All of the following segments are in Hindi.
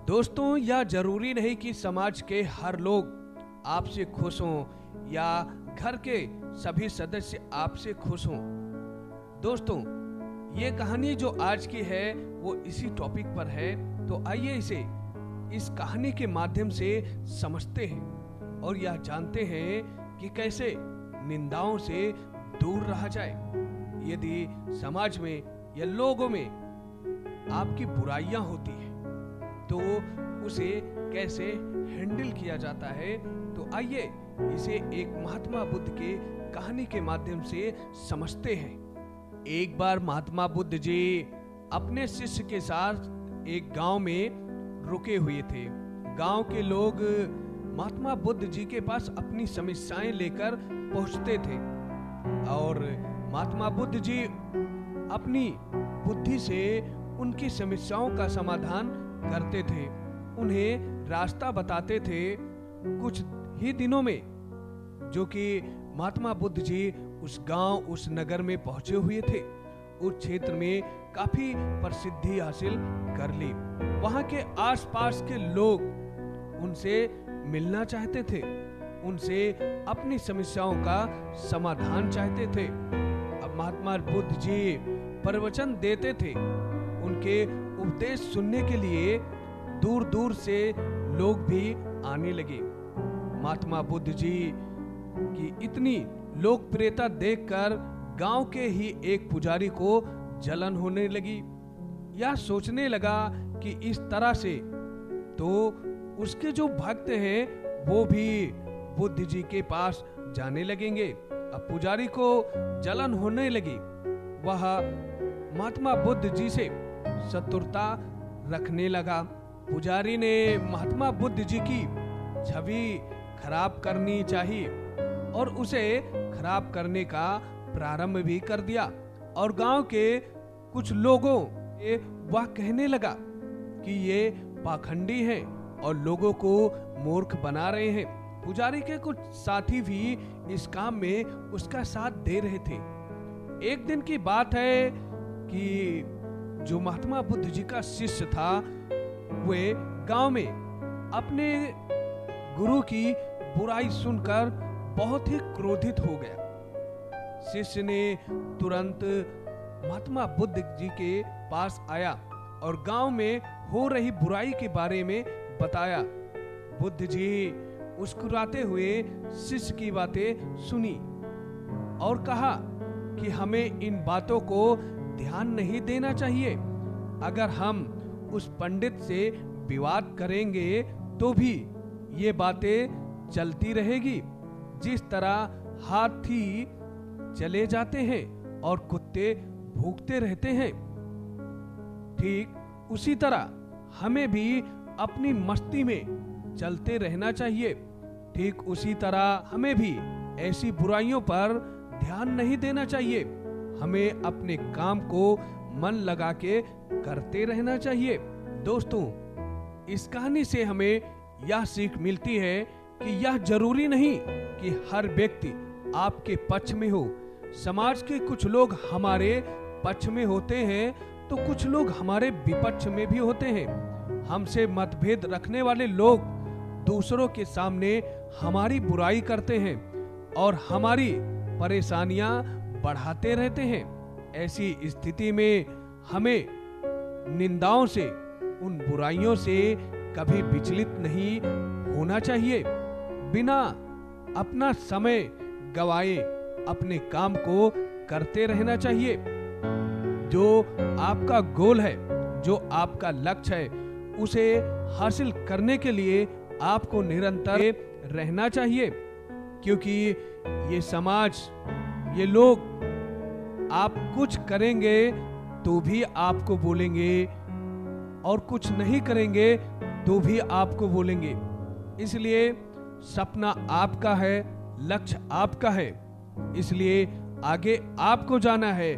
दोस्तों, यह जरूरी नहीं कि समाज के हर लोग आपसे खुश हों या घर के सभी सदस्य आपसे खुश हों। दोस्तों, ये कहानी जो आज की है वो इसी टॉपिक पर है, तो आइए इस कहानी के माध्यम से समझते हैं और यह जानते हैं कि कैसे निंदाओं से दूर रहा जाए। यदि समाज में या लोगों में आपकी बुराइयां होती हैं तो उसे कैसे हैंडल किया जाता है, तो आइए इसे एक महात्मा बुद्ध के कहानी के माध्यम से समझते हैं। एक बार महात्मा बुद्ध जी अपने शिष्य के साथ एक गांव में रुके हुए थे। गांव के लोग महात्मा बुद्ध जी के पास अपनी समस्याएं लेकर पहुंचते थे और महात्मा बुद्ध जी अपनी बुद्धि से उनकी समस्याओं का समाधान करते थे, उन्हें रास्ता बताते थे। कुछ ही दिनों में जो कि महात्मा बुद्ध जी उस गांव, उस नगर में पहुंचे हुए थे, उस क्षेत्र में काफी प्रसिद्धि हासिल कर ली। वहां के आसपास के लोग उनसे मिलना चाहते थे, उनसे अपनी समस्याओं का समाधान चाहते थे। अब महात्मा बुद्ध जी प्रवचन देते थे, उनके उपदेश सुनने के लिए दूर दूर से लोग भी आने लगे। महात्मा बुद्ध जी की इतनी लोकप्रियता देखकर गांव के ही एक पुजारी को जलन होने लगी। यह सोचने लगा कि इस तरह से तो उसके जो भक्त हैं वो भी बुद्ध जी के पास जाने लगेंगे। अब पुजारी को जलन होने लगी, वह महात्मा बुद्ध जी से शत्रुता रखने लगा। पुजारी ने महात्मा बुद्ध जी की छवि खराब करनी चाहिए और उसे खराब करने का प्रारंभ भी कर दिया और गांव के कुछ लोगों से वह कहने लगा कि ये पाखंडी हैं और लोगों को मूर्ख बना रहे हैं। पुजारी के कुछ साथी भी इस काम में उसका साथ दे रहे थे। एक दिन की बात है कि जो महात्मा बुद्ध जी का शिष्य था, वे गांव में अपने गुरु की बुराई सुनकर बहुत ही क्रोधित हो गया। शिष्य ने तुरंत महात्मा बुद्ध जी के पास आया और गांव में हो रही बुराई के बारे में बताया। बुद्ध जी मुस्कुराते हुए शिष्य की बातें सुनी और कहा कि हमें इन बातों को ध्यान नहीं देना चाहिए। अगर हम उस पंडित से विवाद करेंगे तो भी ये बातें चलती रहेगी। जिस तरह हाथी चले जाते हैं और कुत्ते भूखते रहते हैं, ठीक उसी तरह हमें भी अपनी मस्ती में चलते रहना चाहिए। ठीक उसी तरह हमें भी ऐसी बुराइयों पर ध्यान नहीं देना चाहिए। हमें अपने काम को मन लगा के करते रहना चाहिए। दोस्तों, इस कहानी से हमें यह सीख मिलती है कि यह जरूरी नहीं कि हर व्यक्ति आपके पक्ष में हो। समाज के कुछ लोग हमारे पक्ष में होते हैं तो कुछ लोग हमारे विपक्ष में भी होते हैं। हमसे मतभेद रखने वाले लोग दूसरों के सामने हमारी बुराई करते हैं और हमारी परेशानियां बढ़ाते रहते हैं। ऐसी स्थिति में हमें निंदाओं से, उन बुराइयों से कभी विचलित नहीं होना चाहिए। बिना अपना समय गवाए अपने काम को करते रहना चाहिए। जो आपका गोल है, जो आपका लक्ष्य है, उसे हासिल करने के लिए आपको निरंतर रहना चाहिए, क्योंकि ये समाज, ये लोग आप कुछ करेंगे तो भी आपको बोलेंगे और कुछ नहीं करेंगे तो भी आपको बोलेंगे। इसलिए सपना आपका है, लक्ष्य आपका है, इसलिए आगे आपको जाना है।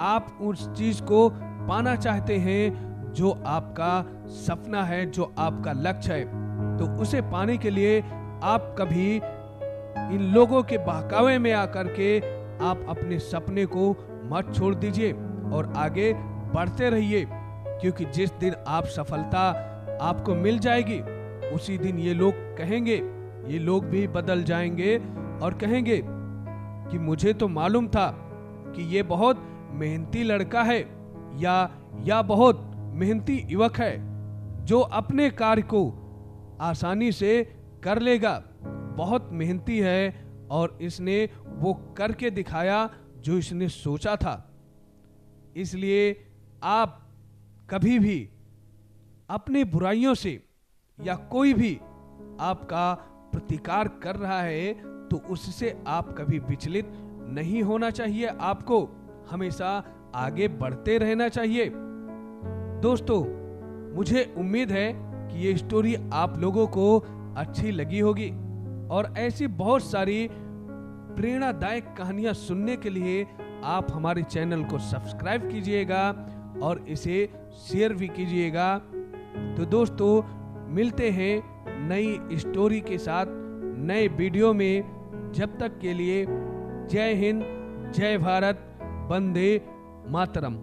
आप उस चीज को पाना चाहते हैं जो आपका सपना है, जो आपका लक्ष्य है, तो उसे पाने के लिए आप कभी इन लोगों के बहकावे में आकर के आप अपने सपने को मत छोड़ दीजिए और आगे बढ़ते रहिए, क्योंकि जिस दिन आप सफलता आपको मिल जाएगी, उसी दिन ये लोग कहेंगे, ये लोग भी बदल जाएंगे और कहेंगे कि मुझे तो मालूम था कि ये बहुत मेहनती लड़का है या बहुत मेहनती युवक है जो अपने कार्य को आसानी से कर लेगा, बहुत मेहनती है और इसने वो करके दिखाया जो इसने सोचा था। इसलिए आप कभी भी अपनी बुराइयों से या कोई भी आपका प्रतिकार कर रहा है तो उससे आप कभी विचलित नहीं होना चाहिए, आपको हमेशा आगे बढ़ते रहना चाहिए। दोस्तों, मुझे उम्मीद है कि ये स्टोरी आप लोगों को अच्छी लगी होगी और ऐसी बहुत सारी प्रेरणादायक कहानियां सुनने के लिए आप हमारे चैनल को सब्सक्राइब कीजिएगा और इसे शेयर भी कीजिएगा। तो दोस्तों, मिलते हैं नई स्टोरी के साथ नए वीडियो में। जब तक के लिए जय हिंद, जय भारत, वंदे मातरम।